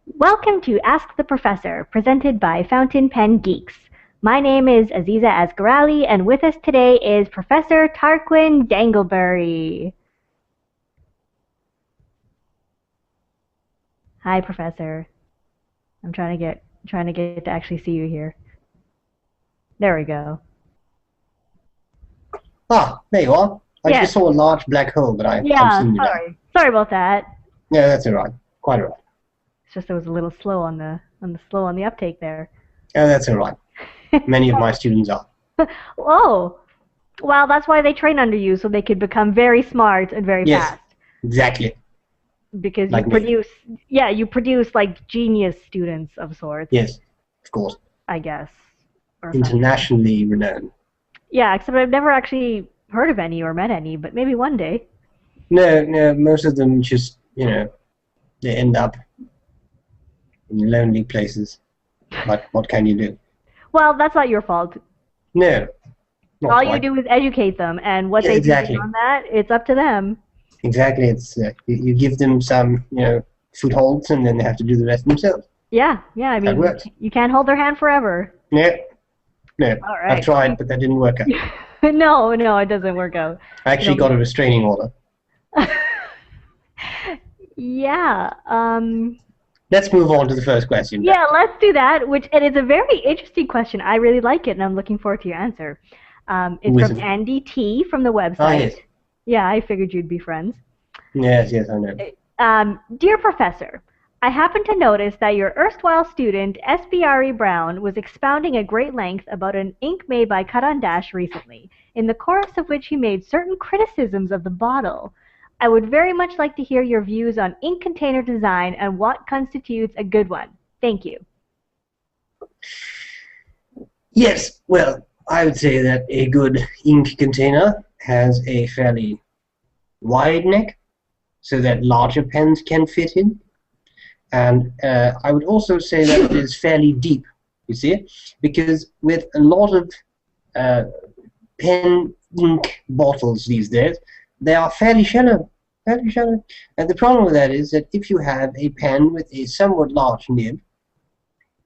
Welcome to Ask the Professor, presented by Fountain Pen Geeks. My name is Aziza Asgarali, and with us today is Professor Tarquin Dangleberry. Hi, Professor. I'm trying to get to actually see you here. There we go. Ah, there you are. I Yes. just saw a large black hole, but I'm Yeah. seeing you now. Sorry about that. Yeah, that's all right. Quite all right. It's just it was a little slow on the uptake there. Yeah, that's all right. Many of my students are. Oh, well, that's why they train under you, so they could become very smart and very Yes, fast. exactly. Because Like me. you produce like genius students of sorts, Yes, of course. I guess, or something. Internationally renowned. Yeah, except I've never actually heard of any or met any, but maybe one day. No, no, most of them just, they end up in lonely places. But what can you do? Well, that's not your fault. No, not All you quite. do is educate them, and what Yeah, they do exactly. beyond that, it's up to them. Exactly. It's you give them some, footholds, and then they have to do the rest themselves. Yeah, yeah. I That mean, works. you can't hold their hand forever. No, no. All I've right. tried, but that didn't work out. No, no, it doesn't work out. I You actually got a know. restraining order. Yeah. Let's move on to the first question then. Yeah, let's do that. And it's a very interesting question. I really like it, and I'm looking forward to your answer. It's Who is from it? Andy T from the Ah, website. yes. Yeah, I figured you'd be friends. Yes, yes, I know. Dear Professor, I happened to notice that your erstwhile student, SBRE Brown, was expounding at great length about an ink made by Cut on Dash recently, in the course of which he made certain criticisms of the bottle. I would very much like to hear your views on ink container design and what constitutes a good one. Thank you. Yes, well, I would say that a good ink container has a fairly wide neck so that larger pens can fit in. And I would also say that it is fairly deep, you see, because with a lot of uh, pen ink bottles these days, they are fairly shallow. Fairly shallow. And the problem with that is that if you have a pen with a somewhat large nib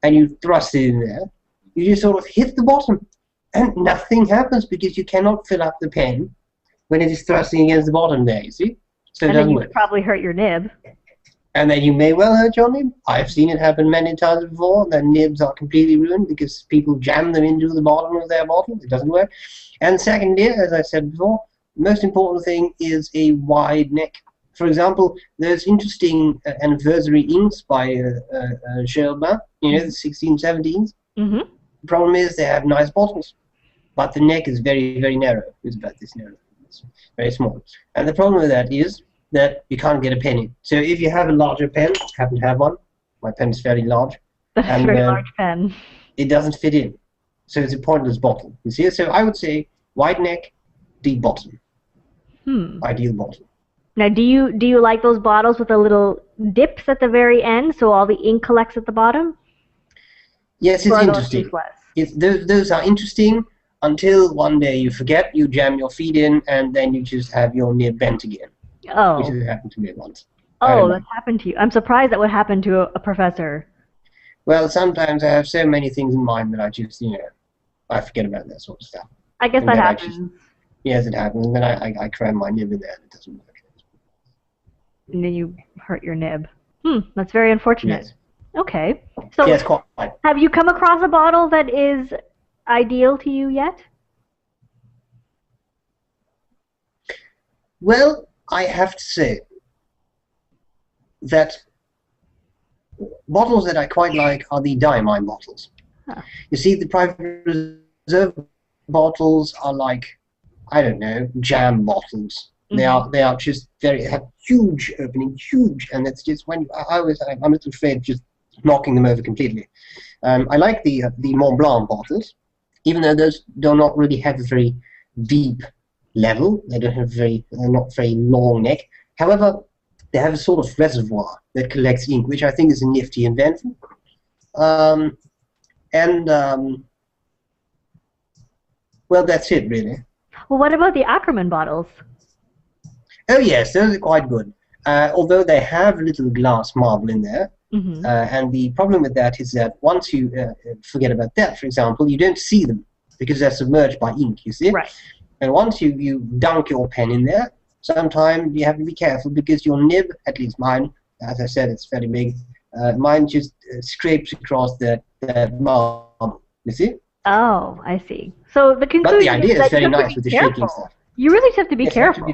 and you thrust it in there, you just sort of hit the bottom and nothing happens because you cannot fill up the pen when it is thrusting against the bottom there, you see? So it And then doesn't you work. could probably hurt your nib. And then you may well hurt your nib. I've seen it happen many times before. The nibs are completely ruined because people jam them into the bottom of their bottle. It doesn't work. And secondly, as I said before, the most important thing is a wide neck. For example, there's interesting anniversary inks by Germain, the 1617s. Mm-hmm. The problem is they have nice bottles, but the neck is very, very narrow. It's about this narrow. It's very small. And the problem with that is that you can't get a pen in. So if you have a larger pen, I happen to have one, my pen is fairly large, That's a and very large pen. it doesn't fit in. So it's a pointless bottle. You see? So I would say wide neck, deep bottom, Hmm. ideal bottle. Now, do you like those bottles with the little dips at the very end, so all the ink collects at the bottom? Yes, Or it's are those interesting. useless? Those are interesting until one day you forget, you jam your feet in, and then you just have your nib bent again, which Oh, has happened to me once. I don't oh, know. that's happened to you. I'm surprised that would happen to a professor. Well, sometimes I have so many things in mind that I just, I forget about that sort of stuff. I guess And that then I just, happens, yes, it happens. And then I cram my nib in there and it doesn't work. and then you hurt your nib. That's very unfortunate. Yes. Okay. So, Yes, quite. have you come across a bottle that is ideal to you yet? Well, I have to say that bottles that I quite like are the diamine bottles. Huh. You see, the private reserve bottles are like, I don't know, jam bottles. They are just have huge opening, huge, and it's just when I'm a little afraid of just knocking them over completely. I like the Mont Blanc bottles, even though those do not really have a very deep level. They don't have they're not very long neck. However, they have a sort of reservoir that collects ink, which I think is a nifty invention. Um, and well, that's it really. Well, what about the Ackerman bottles? Oh yes, those are quite good. although they have little glass marble in there. Mm-hmm. And the problem with that is that once you forget about that, for example, you don't see them because they're submerged by ink, you see? Right. And once you dunk your pen in there, sometimes you have to be careful because your nib, at least mine, as I said, it's fairly big, mine just scrapes across the marble, you see? Oh, I see. So the conclusion But the idea is that very you have to nice be with the careful. shaking stuff. You really have to be Yes, careful.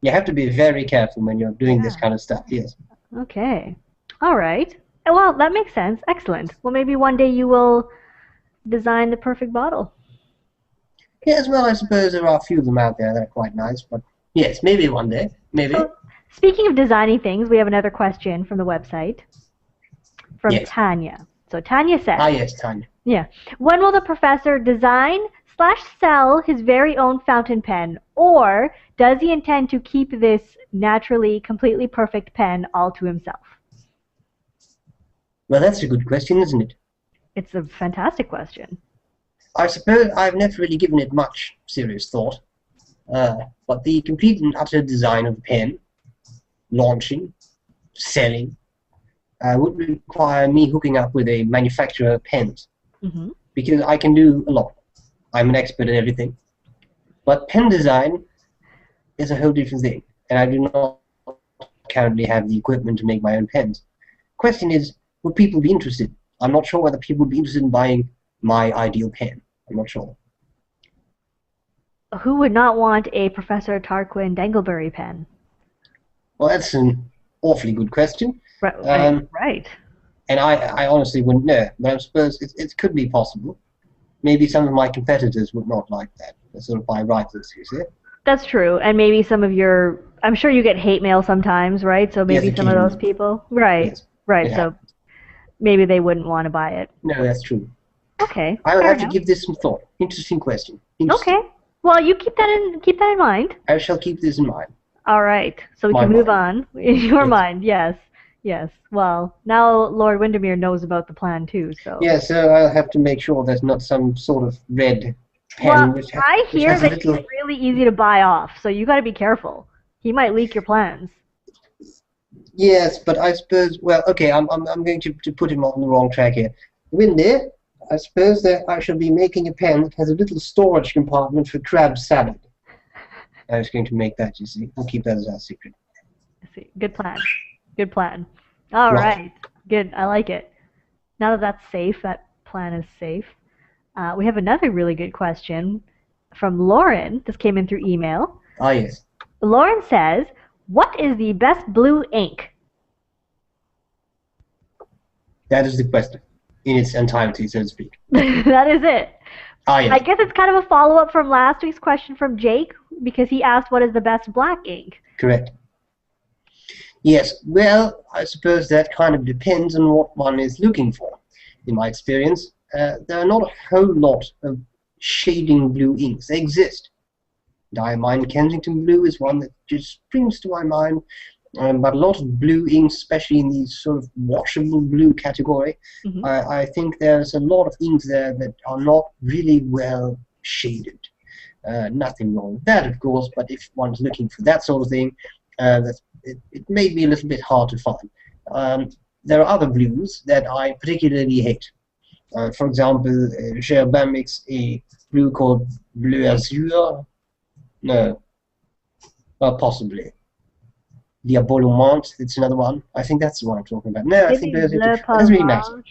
you have to be very careful when you're doing this Yeah. kind of stuff, yes. Okay. All right. Well, that makes sense. Excellent. Well, maybe one day you will design the perfect bottle. Yes, well, I suppose there are a few of them out there that are quite nice, but yes, maybe one day, maybe. So, speaking of designing things, we have another question from the website from Yes. Tanya. So Tanya says, Ah, yes, Tanya. yeah, when will the professor design/sell his very own fountain pen, or does he intend to keep this naturally completely perfect pen all to himself? Well, that's a good question, isn't it? It's a fantastic question. I suppose I've never really given it much serious thought, but the complete and utter design of a pen, launching, selling, would require me hooking up with a manufacturer of pens, Hmm. because I can do a lot. I'm an expert at everything. But pen design is a whole different thing, and I do not currently have the equipment to make my own pens. Question is, would people be interested? I'm not sure whether people would be interested in buying my ideal pen. I'm not sure. Who would not want a Professor Tarquin Dangleberry pen? Well, that's an awfully good question, Right. Right. and I honestly wouldn't know, but I suppose it could be possible. Maybe some of my competitors would not like that. They're sort of by writers, you see. That's true. And maybe some of your, I'm sure you get hate mail sometimes, right? So maybe Yes, some of occasionally. those people. Right. Yes, Right. it So happens. maybe they wouldn't want to buy it. No, that's true. Okay. I will fair have to enough. give this some thought. Interesting question. Interesting. Okay. Well, you keep that in mind. I shall keep this in mind. All right. So we My can move mind. on. In your Yes. mind, yes. Yes. Well, now Lord Windermere knows about the plan too, so. Yeah, so I'll have to make sure there's not some sort of red pen Well, which, I which hear has a that little... he's really easy to buy off, so you got to be careful. He might leak your plans. Yes, but I suppose, well, okay, I'm going to put him on the wrong track here. Windy, I suppose that I shall be making a pen that has a little storage compartment for crab salad. I was going to make that, you see. I'll keep that as our secret. I see. Good plan. Good plan. All Right. right. Good. I like it. Now that that's safe, that plan is safe. We have another really good question from Lauren. This came in through email. Ah, yes. Lauren says, "What is the best blue ink?" That is the question in its entirety, so to speak. That is it. Ah, yes. I guess it's kind of a follow-up from last week's question from Jake, because he asked what is the best black ink. Correct. Yes, well, I suppose that kind of depends on what one is looking for. In my experience, there are not a whole lot of shading blue inks. They exist. Diamine Kensington Blue is one that just springs to my mind, but a lot of blue inks, especially in the sort of washable blue category, Mhm. I think there's a lot of inks there that are not really well shaded. Nothing wrong with that, of course, but if one's looking for that sort of thing, it may be a little bit hard to find. There are other blues that I particularly hate. For example, Gerber makes a blue called Bleu Azur. No, possibly. Diabolomante, it's another one. I think that's the one I'm talking about. No, I think Maybe there's Bleu that's really nice. Pervenche.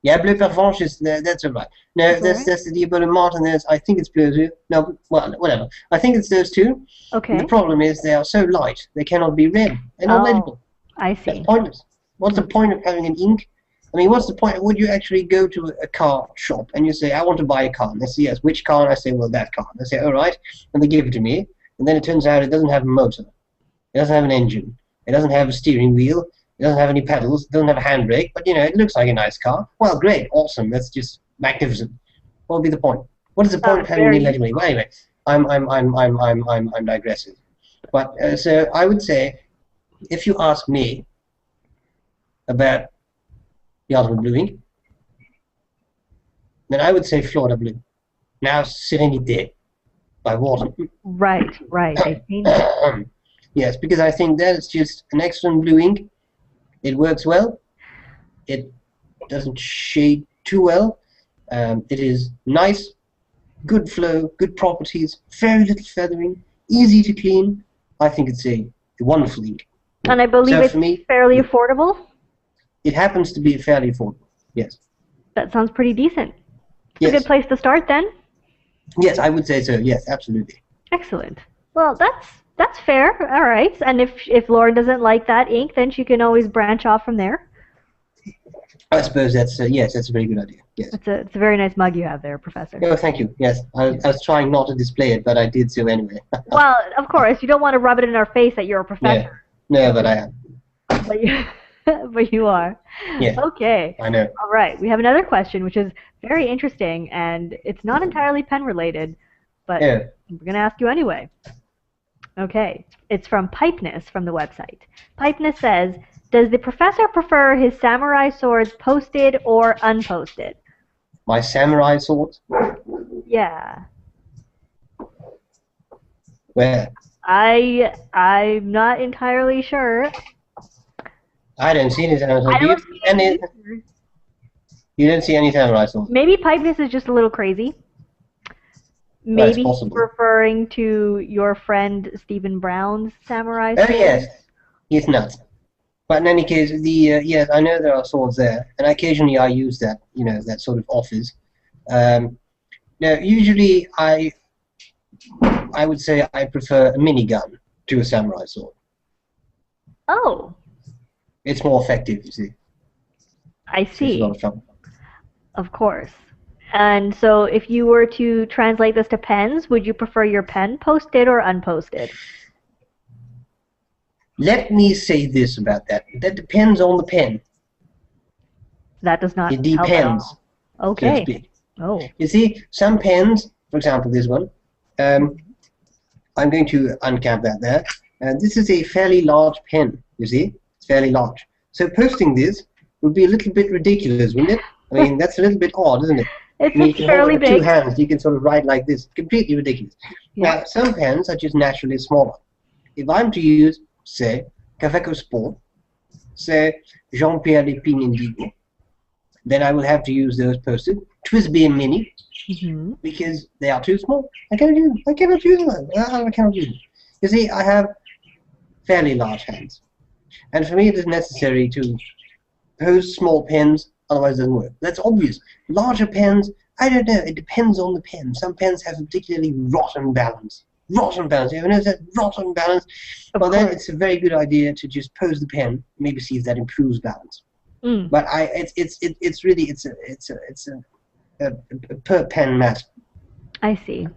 Yeah, Bleu Pervenche is that's all right. No, That's there's the Diabolomante and there's I think it's Bleu Azur. No, well, whatever. I think it's those two. Okay. The problem is they are so light they cannot be read. They're not Oh, legible. I That's see. pointless. What's the point of having an ink? I mean, what's the point? Would you actually go to a car shop and you say, I want to buy a car? And they say, yes, which car? And I say, well, that car. And they say, all right. And they give it to me. And then it turns out it doesn't have a motor. It doesn't have an engine. It doesn't have a steering wheel. It doesn't have any pedals. It doesn't have a handbrake. But, it looks like a nice car. Well, great. Awesome. That's just magnificent. What would be the point? What is the point of having very an illegible ink? Well, anyway, I'm digressing. But so I would say, if you ask me about the ultimate blue ink, then I would say Florida Blue. Now Serenité by Wharton. Right, right. I've seen it. Yes, because I think that is just an excellent blue ink. It works well. It doesn't shade too well. It is nice, good flow, good properties, very little feathering, easy to clean. I think it's a wonderful ink. And I believe So it's for me, fairly affordable. it happens to be fairly affordable. Yes. That sounds pretty decent. It's Yes. a good place to start then. Yes, I would say so. Yes, absolutely. Excellent. Well, that's fair. All right. And if Lauren doesn't like that ink, then she can always branch off from there. I suppose that's yes, that's a very good idea. Yes. It's a very nice mug you have there, Professor. Oh, thank you. Yes, I was trying not to display it, but I did so anyway. Well, of course, you don't want to rub it in our face that you're a professor. No, but I am. But you, but you are. Yeah. Okay. I know. All right. We have another question, which is very interesting, and it's not entirely pen related, but Yeah. we're going to ask you anyway. Okay. It's from Pipeness from the website. Pipeness says, does the professor prefer his samurai swords posted or unposted? My samurai sword. Yeah. Where? I'm not entirely sure. I don't see any samurai sword. I don't see any either. You don't see any samurai sword. Maybe Pipeness is just a little crazy. Maybe he's possible. referring to your friend Stephen Brown's samurai Oh sword. yes, he's nuts. But in any case, yes, I know there are swords there, and occasionally I use that, that sort of offers. Now, usually I would say I prefer a minigun to a samurai sword. Oh, It's more effective, you see. I It's a see. lot of trouble. Of course. And so if you were to translate this to pens, would you prefer your pen posted or unposted? Let me say this about that. That depends on the pen. That does not It help at depends, all. so to Okay. speak. Oh. You see, some pens, for example, this one, I'm going to uncap that there. This is a fairly large pen, you see? It's fairly large. So posting this would be a little bit ridiculous, wouldn't it? I mean, that's a little bit odd, isn't it? It's I mean, you just can hold fairly it with two big. hands, you can sort of write like this. Completely ridiculous. Yeah. Now, some pens are just naturally smaller. If I'm to use, say, Cavaco Sport, say, Jean-Pierre Lépine Indigo, then I will have to use those posted. TWSBI Mini, Hmm. because they are too small. I cannot use them. I cannot use them. I cannot use them. You see, I have fairly large hands. And for me, it is necessary to pose small pens, otherwise it doesn't work. That's obvious. Larger pens, I don't know. It depends on the pen. Some pens have a particularly rotten balance. Rotten balance. You ever notice that? Rotten balance? Of Well, then course. it's a very good idea to just pose the pen, maybe see if that improves balance. Mm. But it's really a per pen matter. I see.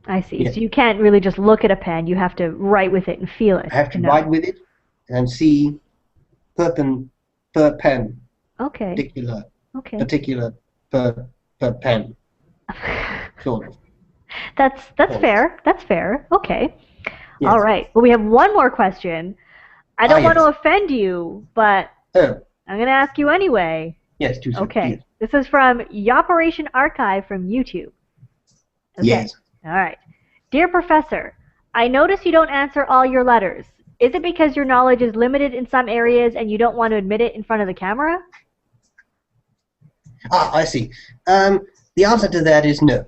I see. Yeah. So you can't really just look at a pen. You have to write with it and feel it. I have to know. write with it and see per pen, Okay. particular Okay. per pen, sort of. That's Oh. fair. That's fair. Okay. Yes. All right. Well, we have one more question. I don't want yes. to offend you, but Oh, I'm going to ask you anyway. yes, do so. Okay. Please. This is from Yoperation Archive from YouTube. Okay. Yes. All right. Dear Professor, I notice you don't answer all your letters. Is it because your knowledge is limited in some areas and you don't want to admit it in front of the camera? Ah, I see. The answer to that is no.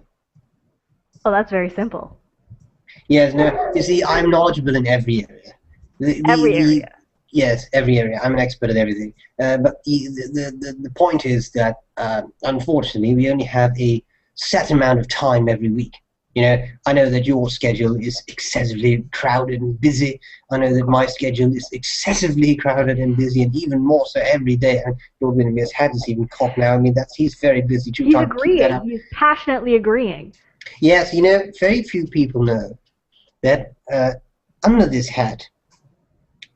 Oh, that's very simple. Yes, no. You see, I'm knowledgeable in every area. Every area. Yes, every area. I'm an expert at everything. But the point is that, unfortunately, we only have a set amount of time every week. I know that your schedule is excessively crowded and busy. I know that my schedule is excessively crowded and busy, and even more so every day. And Lord Windermere's hat is even cocked now. I mean, he's very busy too. He's trying to keep that agreeing. up. He's passionately agreeing. Yes, very few people know that under this hat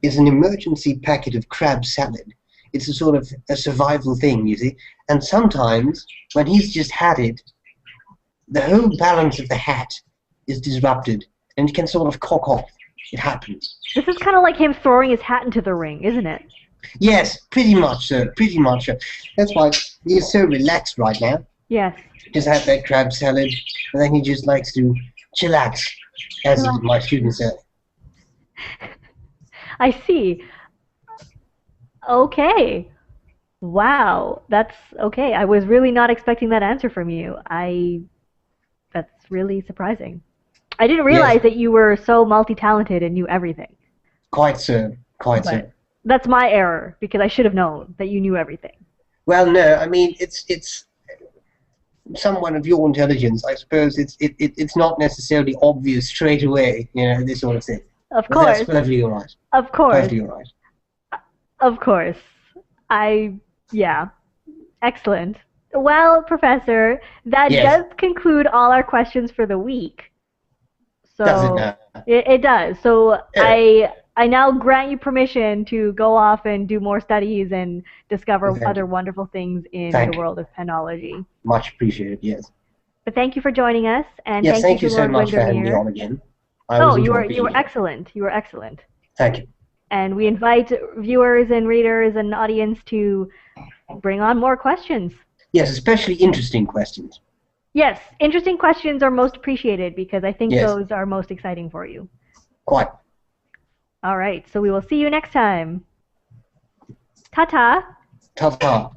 is an emergency packet of crab salad. It's a sort of a survival thing, you see. And sometimes, when he's just had it, the whole balance of the hat is disrupted, and it can sort of cock off. It happens. This is kind of like him throwing his hat into the ring, isn't it? Yes, pretty much so, pretty much so. That's why he's so relaxed right now. Yes. Just had that crab salad, and then he just likes to chillax, as my students say. I see. Okay. Wow. That's okay. I was really not expecting that answer from you. That's really surprising. I didn't Yes, realize that you were so multi-talented and knew everything. quite so, quite so. But that's my error because I should have known that you knew everything. Well, no, I mean it's someone of your intelligence. I suppose it's not necessarily obvious straight away, this sort of thing. Of But that's course. perfectly all right. Of course. Perfectly all right. Of course. I yeah. Excellent. Well, Professor, that Yes, does conclude all our questions for the week. does it So now? it does. So Yeah. I now grant you permission to go off and do more studies and Well, discover thank other you. wonderful things in the Thank you. world of penology. Much appreciated. Yes. But thank you for joining us, and Yes. thank you Thank to you so Lord much for having me Windermere. on again. I Oh, always enjoy you being were here. excellent. You were excellent. Thank you. And we invite viewers and readers and audience to bring on more questions. Yes, especially interesting questions. Yes, interesting questions are most appreciated because I think Yes, those are most exciting for you. quite. All right, so we will see you next time. Ta-ta. Ta-ta.